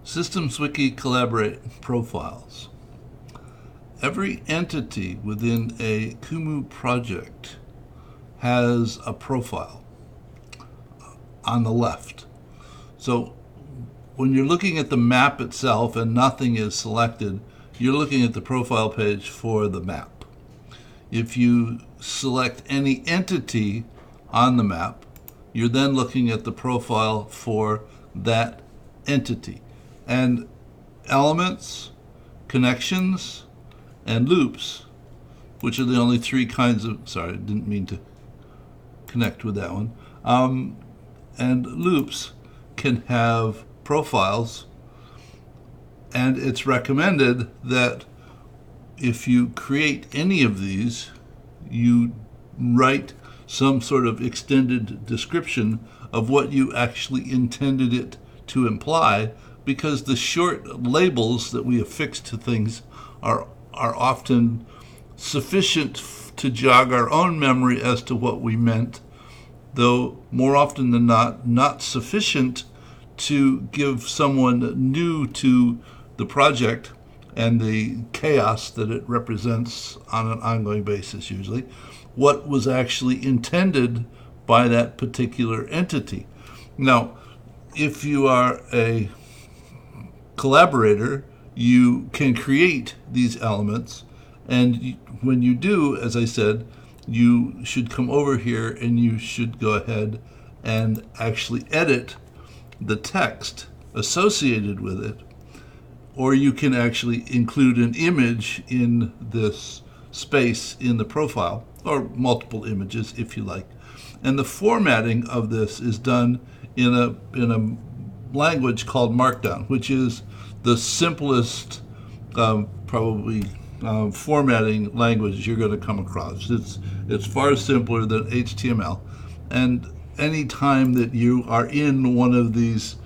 SystemsWiki Collaborate profiles. Every entity within a Kumu project has a profile on the left. So when you're looking at the map itself and nothing is selected, you're looking at the profile page for the map. If you select any entity on the map, you're then looking at the profile for that entity. And elements, connections, and loops, which are the only three kinds of, sorry, I didn't mean to connect with that one, and loops can have profiles, and it's recommended that if you create any of these, you write some sort of extended description of what you actually intended it to imply, because the short labels that we affix to things are often sufficient to jog our own memory as to what we meant, though more often than not sufficient to give someone new to the project and the chaos that it represents on an ongoing basis usually, what was actually intended by that particular entity. Now, if you are a collaborator, you can create these elements, and when you do, as I said, you should come over here and you should go ahead and actually edit the text associated with it, or you can actually include an image in this space in the profile, or multiple images if you like. And the formatting of this is done in a language called Markdown, which is the simplest probably formatting language you're going to come across. It's far simpler than HTML, and any time that you are in one of these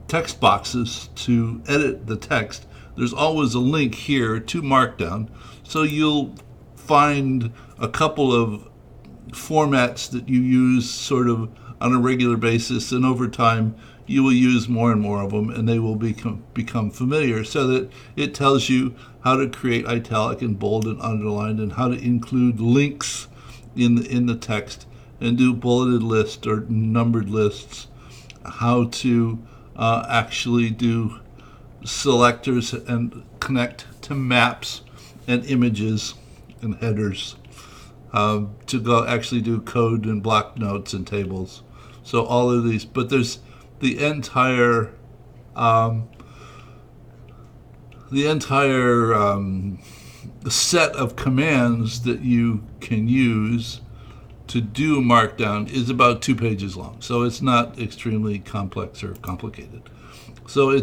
text boxes to edit the text, there's always a link here to Markdown, so you'll find a couple of formats that you use sort of on a regular basis, and over time you will use more and more of them, and they will become familiar, so that it tells you how to create italic and bold and underlined, and how to include links in the text, and do bulleted lists or numbered lists, how to actually do selectors and connect to maps and images and headers, to go actually do code and block notes and tables. So all of these, but there's the entire set of commands that you can use to do Markdown is about 2 pages long, so it's not extremely complex or complicated. So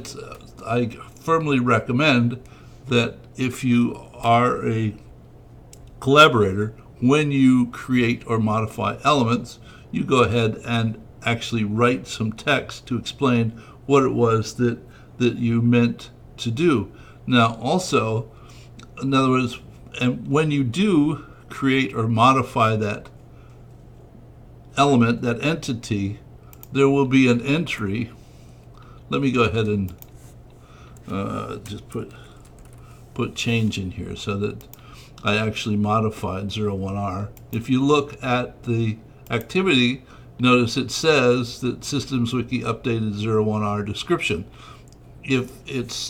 I firmly recommend that if you are a collaborator, when you create or modify elements, you go ahead and actually write some text to explain what it was that you meant to do. Now also, in other words, and when you do create or modify that element, that entity, there will be an entry. Let me go ahead and just put change in here so that I actually modified 01R. If you look at the activity, notice it says that SystemsWiki updated 01R description. If it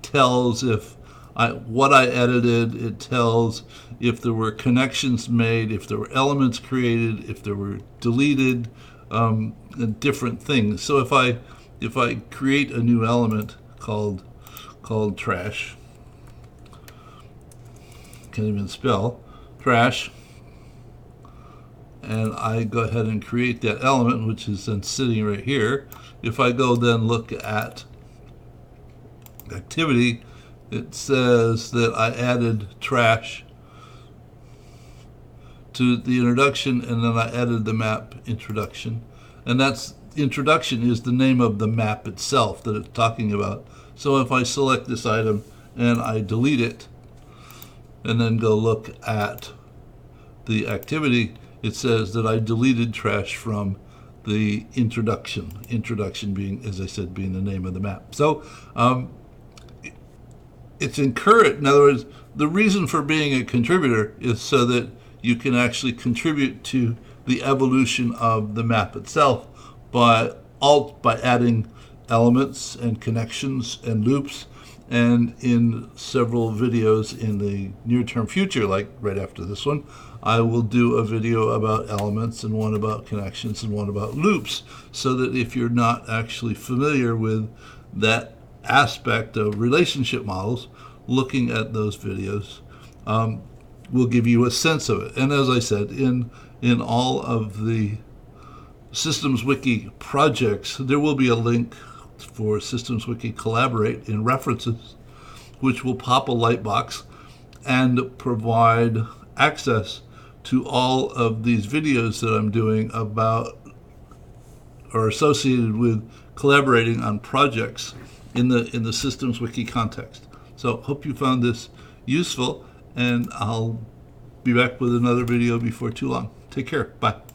tells what I edited, it tells if there were connections made, if there were elements created, if there were deleted, and different things. So if I create a new element called trash, can't even spell trash, and I go ahead and create that element, which is then sitting right here. If I go then look at activity, it says that I added trash to the introduction, and then I added the map introduction, and that's introduction is the name of the map itself that it's talking about. So if I select this item and I delete it and then go look at the activity, it says that I deleted trash from the introduction. Introduction being, as I said, being the name of the map. So it's encouraged. In other words, the reason for being a contributor is so that you can actually contribute to the evolution of the map itself by adding elements and connections and loops. And in several videos in the near-term future, like right after this one, I will do a video about elements and one about connections and one about loops, so that if you're not actually familiar with that aspect of relationship models, looking at those videos will give you a sense of it. And as I said, in all of the SystemsWiki projects, there will be a link for SystemsWiki Collaborate in references, which will pop a light box and provide access to all of these videos that I'm doing about or associated with collaborating on projects in the SystemsWiki context. So hope you found this useful, and I'll be back with another video before too long. Take care. Bye.